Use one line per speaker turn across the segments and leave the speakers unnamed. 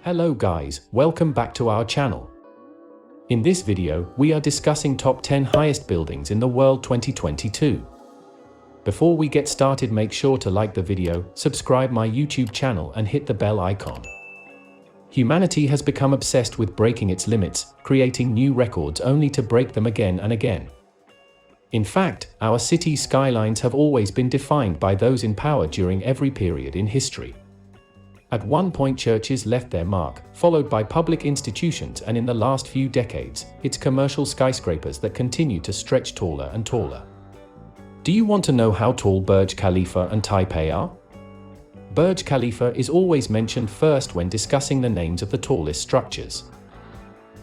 Hello guys, welcome back to our channel. In this video, we are discussing top 10 highest buildings in the world 2022. Before we get started, make sure to like the video, subscribe my YouTube channel and hit the bell icon. Humanity has become obsessed with breaking its limits, creating new records only to break them again and again. In fact, our city's skylines have always been defined by those in power during every period in history. At one point, churches left their mark, followed by public institutions, and in the last few decades, it's commercial skyscrapers that continue to stretch taller and taller. Do you want to know how tall Burj Khalifa and Taipei are? Burj Khalifa is always mentioned first when discussing the names of the tallest structures.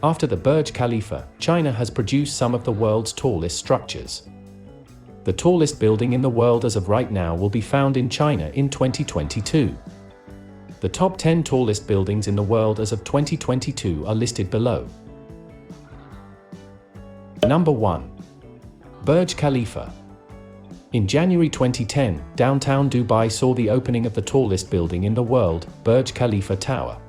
After the Burj Khalifa, China has produced some of the world's tallest structures. The tallest building in the world as of right now will be found in China in 2022. The top 10 tallest buildings in the world as of 2022 are listed below. Number 1. Burj Khalifa. In January 2010, downtown Dubai saw the opening of the tallest building in the world, Burj Khalifa Tower.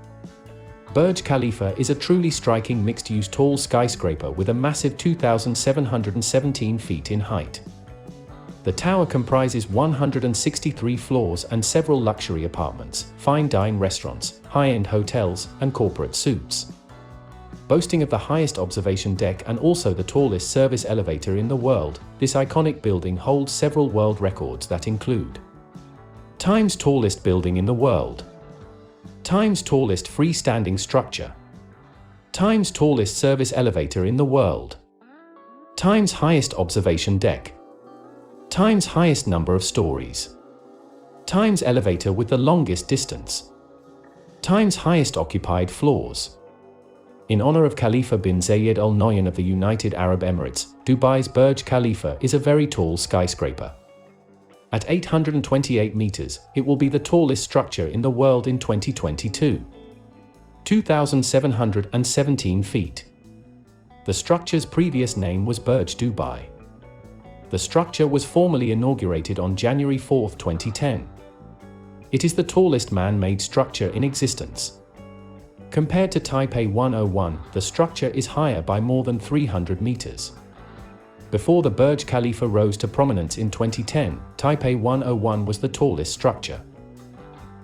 Burj Khalifa is a truly striking mixed-use tall skyscraper with a massive 2,717 feet in height. The tower comprises 163 floors and several luxury apartments, fine dine restaurants, high-end hotels, and corporate suites. Boasting of the highest observation deck and also the tallest service elevator in the world, this iconic building holds several world records that include: Time's tallest building in the world, Time's tallest freestanding structure, Time's tallest service elevator in the world, Time's highest observation deck, Time's highest number of stories, Time's elevator with the longest distance, Time's highest occupied floors. In honor of Khalifa bin Zayed Al Nahyan of the United Arab Emirates, Dubai's Burj Khalifa is a very tall skyscraper. At 828 meters, it will be the tallest structure in the world in 2022. 2,717 feet. The structure's previous name was Burj Dubai. The structure was formally inaugurated on January 4, 2010. It is the tallest man-made structure in existence. Compared to Taipei 101, the structure is higher by more than 300 meters. Before the Burj Khalifa rose to prominence in 2010, Taipei 101 was the tallest structure.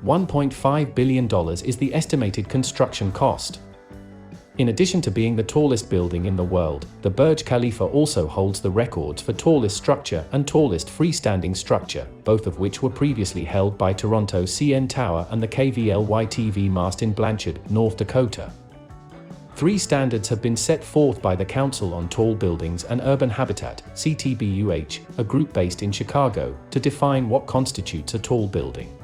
$1.5 billion is the estimated construction cost. In addition to being the tallest building in the world, the Burj Khalifa also holds the records for tallest structure and tallest freestanding structure, both of which were previously held by Toronto CN Tower and the KVLY-TV mast in Blanchard, North Dakota. 3 standards have been set forth by the Council on Tall Buildings and Urban Habitat, CTBUH, a group based in Chicago, to define what constitutes a tall building.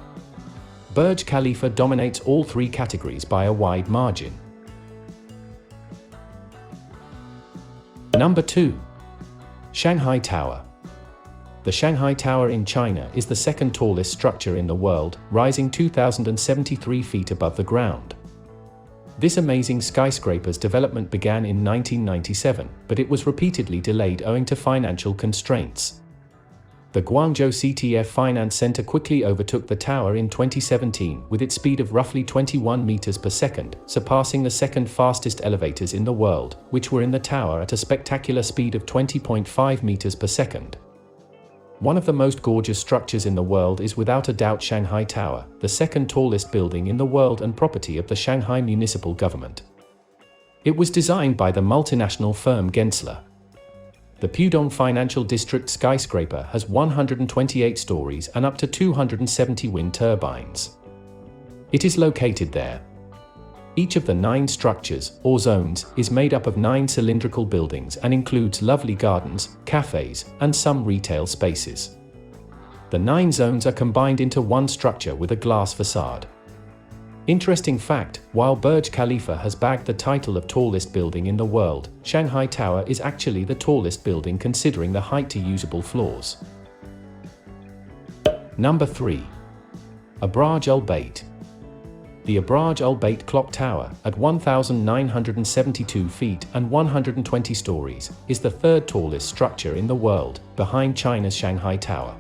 Burj Khalifa dominates all 3 categories by a wide margin. Number 2. Shanghai Tower. The Shanghai Tower in China is the second tallest structure in the world, rising 2,073 feet above the ground. This amazing skyscraper's development began in 1997, but it was repeatedly delayed owing to financial constraints. The Guangzhou CTF Finance Center quickly overtook the tower in 2017 with its speed of roughly 21 meters per second, surpassing the second fastest elevators in the world, which were in the tower at a spectacular speed of 20.5 meters per second. One of the most gorgeous structures in the world is without a doubt Shanghai Tower, the second tallest building in the world and property of the Shanghai municipal government. It was designed by the multinational firm Gensler. The Pudong Financial District skyscraper has 128 stories and up to 270 wind turbines. It is located there. Each of the 9 structures, or zones, is made up of 9 cylindrical buildings and includes lovely gardens, cafes, and some retail spaces. The 9 zones are combined into one structure with a glass facade. Interesting fact, while Burj Khalifa has bagged the title of tallest building in the world, Shanghai Tower is actually the tallest building considering the height to usable floors. Number 3. Abraj Al Bait. The Abraj Al Bait clock tower, at 1,972 feet and 120 stories, is the third tallest structure in the world, behind China's Shanghai Tower.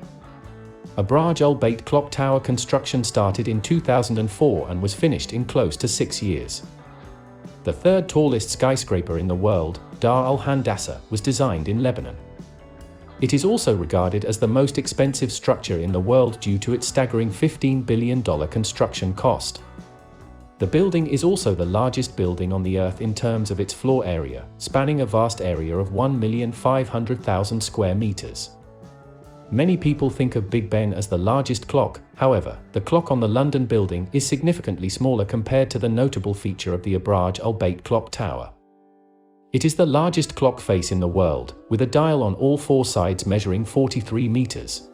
Abraj Al Bait clock tower construction started in 2004 and was finished in close to 6 years. The third tallest skyscraper in the world, Dar al-Handasa, was designed in Lebanon. It is also regarded as the most expensive structure in the world due to its staggering $15 billion construction cost. The building is also the largest building on the Earth in terms of its floor area, spanning a vast area of 1,500,000 square meters. Many people think of Big Ben as the largest clock. However, the clock on the London building is significantly smaller compared to the notable feature of the Abraj Al Bait clock tower. It is the largest clock face in the world, with a dial on all 4 sides measuring 43 meters.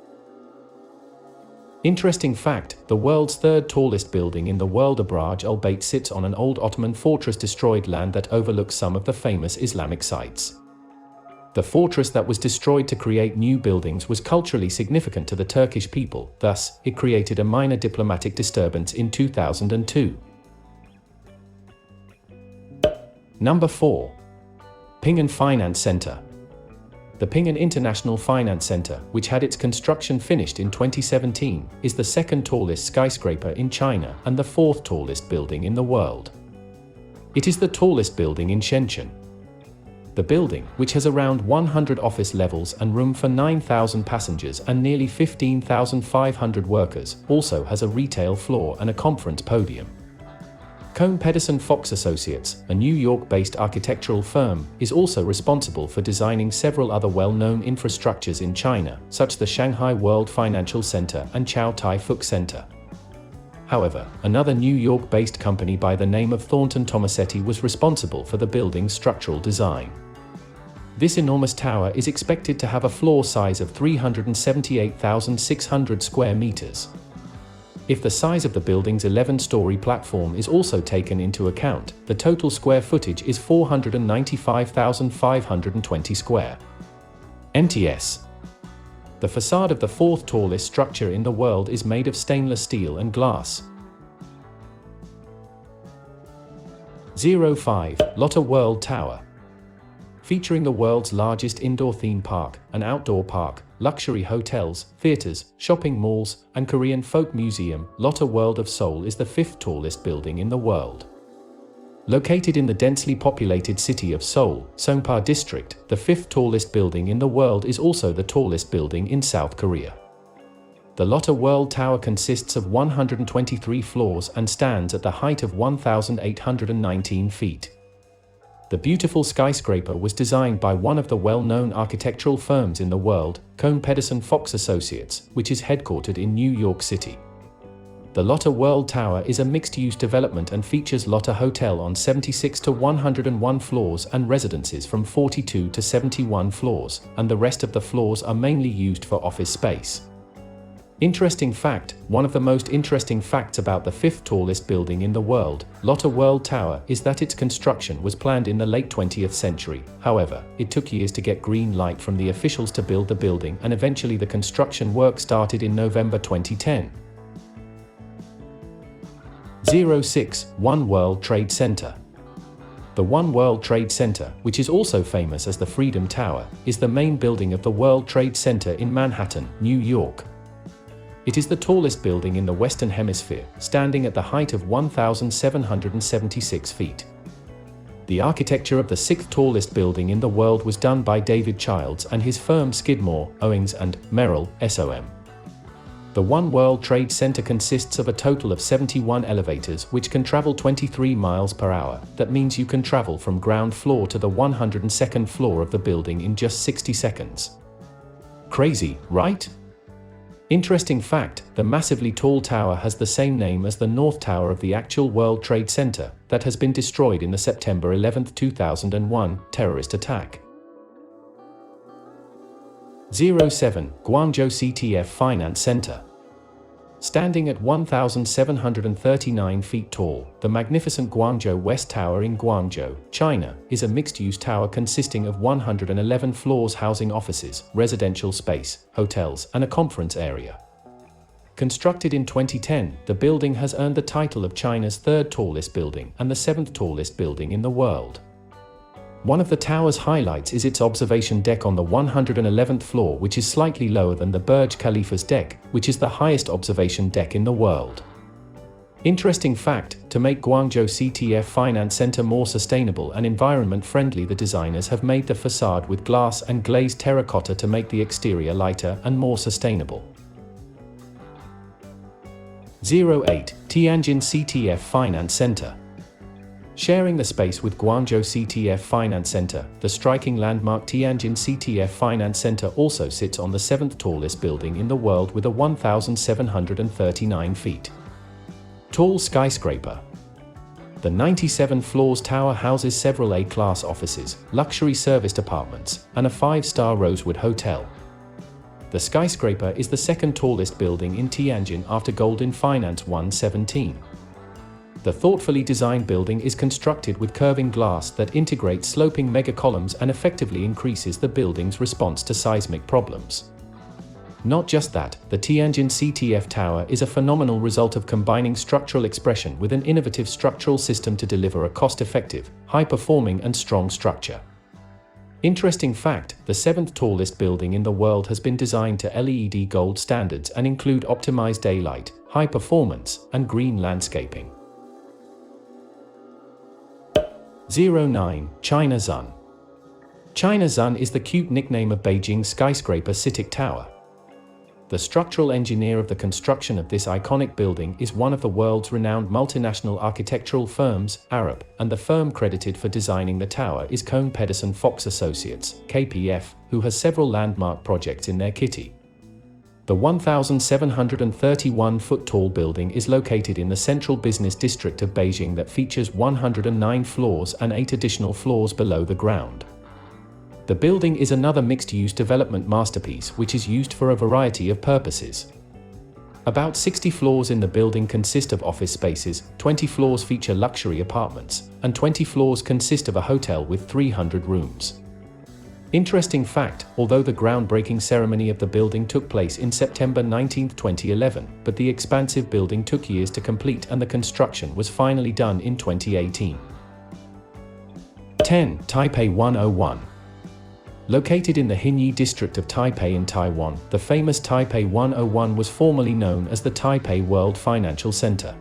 Interesting fact, the world's third tallest building in the world, Abraj Al Bait, sits on an old Ottoman fortress destroyed land that overlooks some of the famous Islamic sites. The fortress that was destroyed to create new buildings was culturally significant to the Turkish people, thus, it created a minor diplomatic disturbance in 2002. Number 4. Ping An Finance Center. The Ping An International Finance Center, which had its construction finished in 2017, is the second tallest skyscraper in China and the 4th tallest building in the world. It is the tallest building in Shenzhen. The building, which has around 100 office levels and room for 9,000 passengers and nearly 15,500 workers, also has a retail floor and a conference podium. Kohn Pedersen Fox Associates, a New York-based architectural firm, is also responsible for designing several other well-known infrastructures in China, such as the Shanghai World Financial Center and Chow Tai Fook Center. However, another New York-based company by the name of Thornton Tomasetti was responsible for the building's structural design. This enormous tower is expected to have a floor size of 378,600 square meters. If the size of the building's 11-story platform is also taken into account, the total square footage is 495,520 square meters. The facade of the 4th tallest structure in the world is made of stainless steel and glass. 05. Lotte World Tower. Featuring the world's largest indoor theme park, an outdoor park, luxury hotels, theaters, shopping malls, and Korean folk museum, Lotte World of Seoul is the 5th tallest building in the world. Located in the densely populated city of Seoul, Songpa District, the 5th tallest building in the world is also the tallest building in South Korea. The Lotte World Tower consists of 123 floors and stands at the height of 1,819 feet. The beautiful skyscraper was designed by one of the well-known architectural firms in the world, Kohn Pedersen Fox Associates, which is headquartered in New York City. The Lotte World Tower is a mixed-use development and features Lotte Hotel on 76 to 101 floors and residences from 42 to 71 floors, and the rest of the floors are mainly used for office space. Interesting fact, one of the most interesting facts about the 5th tallest building in the world, Lotte World Tower, is that its construction was planned in the late 20th century. However, it took years to get green light from the officials to build the building, and eventually the construction work started in November 2010. 06. One World Trade Center. The One World Trade Center, which is also famous as the Freedom Tower, is the main building of the World Trade Center in Manhattan, New York. It is the tallest building in the Western Hemisphere, standing at the height of 1,776 feet. The architecture of the 6th tallest building in the world was done by David Childs and his firm Skidmore, Owings and Merrill, SOM. The One World Trade Center consists of a total of 71 elevators which can travel 23 miles per hour. That means you can travel from ground floor to the 102nd floor of the building in just 60 seconds. Crazy, right? Interesting fact, the massively tall tower has the same name as the North Tower of the actual World Trade Center that has been destroyed in the September 11, 2001 terrorist attack. 07. Guangzhou CTF Finance Center. Standing at 1,739 feet tall, the magnificent Guangzhou West Tower in Guangzhou, China, is a mixed-use tower consisting of 111 floors housing offices, residential space, hotels, and a conference area. Constructed in 2010, the building has earned the title of China's 3rd tallest building and the 7th tallest building in the world. One of the tower's highlights is its observation deck on the 111th floor, which is slightly lower than the Burj Khalifa's deck, which is the highest observation deck in the world. Interesting fact, to make Guangzhou CTF Finance Center more sustainable and environment-friendly, the designers have made the facade with glass and glazed terracotta to make the exterior lighter and more sustainable. 08. Tianjin CTF Finance Center. Sharing the space with Guangzhou CTF Finance Center, the striking landmark Tianjin CTF Finance Center also sits on the 7th tallest building in the world with a 1,739 feet tall skyscraper. The 97 floors tower houses several A-class offices, luxury serviced apartments, and a 5-star Rosewood hotel. The skyscraper is the second tallest building in Tianjin after Golden Finance 117. The thoughtfully designed building is constructed with curving glass that integrates sloping mega columns and effectively increases the building's response to seismic problems. Not just that, the Tianjin CTF Tower is a phenomenal result of combining structural expression with an innovative structural system to deliver a cost-effective, high-performing and strong structure. Interesting fact, the 7th tallest building in the world has been designed to LED gold standards and include optimized daylight, high performance, and green landscaping. 09. China Zun. China Zun is the cute nickname of Beijing's skyscraper CITIC Tower. The structural engineer of the construction of this iconic building is one of the world's renowned multinational architectural firms, alArab, and the firm credited for designing the tower is Kohn Pedersen Fox Associates, KPF, who has several landmark projects in their kitty. The 1,731-foot-tall building is located in the central business district of Beijing that features 109 floors and 8 additional floors below the ground. The building is another mixed-use development masterpiece which is used for a variety of purposes. About 60 floors in the building consist of office spaces, 20 floors feature luxury apartments, and 20 floors consist of a hotel with 300 rooms. Interesting fact, although the groundbreaking ceremony of the building took place in September 19, 2011, but the expansive building took years to complete and the construction was finally done in 2018. 10. Taipei 101. Located in the Hinyi district of Taipei in Taiwan, the famous Taipei 101 was formerly known as the Taipei World Financial Center.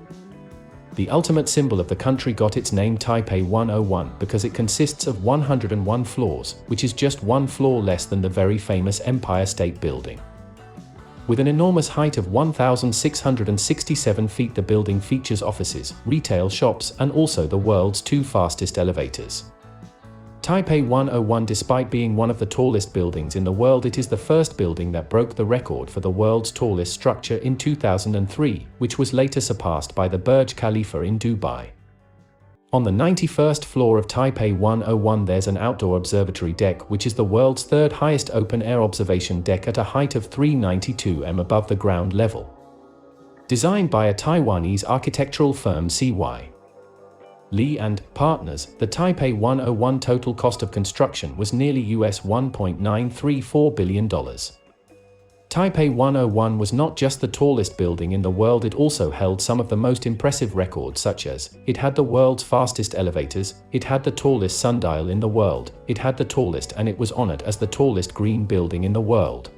The ultimate symbol of the country got its name Taipei 101 because it consists of 101 floors, which is just one floor less than the very famous Empire State Building. With an enormous height of 1,667 feet, the building features offices, retail shops, and also the world's 2 fastest elevators. Taipei 101, despite being one of the tallest buildings in the world, it is the first building that broke the record for the world's tallest structure in 2003, which was later surpassed by the Burj Khalifa in Dubai. On the 91st floor of Taipei 101 there's an outdoor observatory deck, which is the world's 3rd highest open-air observation deck at a height of 392 m above the ground level. Designed by a Taiwanese architectural firm CY Lee and Partners, the Taipei 101 total cost of construction was nearly US $1.934 billion. Taipei 101 was not just the tallest building in the world, it also held some of the most impressive records, such as, it had the world's fastest elevators, it had the tallest sundial in the world, it had the tallest, and it was honored as the tallest green building in the world.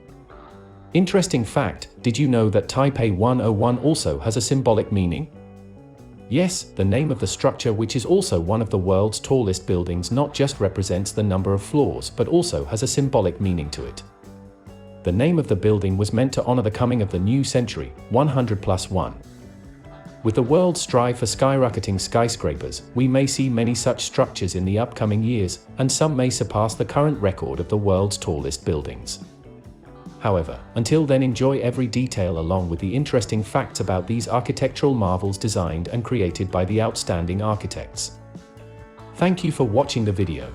Interesting fact, did you know that Taipei 101 also has a symbolic meaning? Yes, the name of the structure, which is also one of the world's tallest buildings, not just represents the number of floors but also has a symbolic meaning to it. The name of the building was meant to honor the coming of the new century, 100+1. With the world's strive for skyrocketing skyscrapers, we may see many such structures in the upcoming years, and some may surpass the current record of the world's tallest buildings. However, until then, enjoy every detail along with the interesting facts about these architectural marvels designed and created by the outstanding architects. Thank you for watching the video.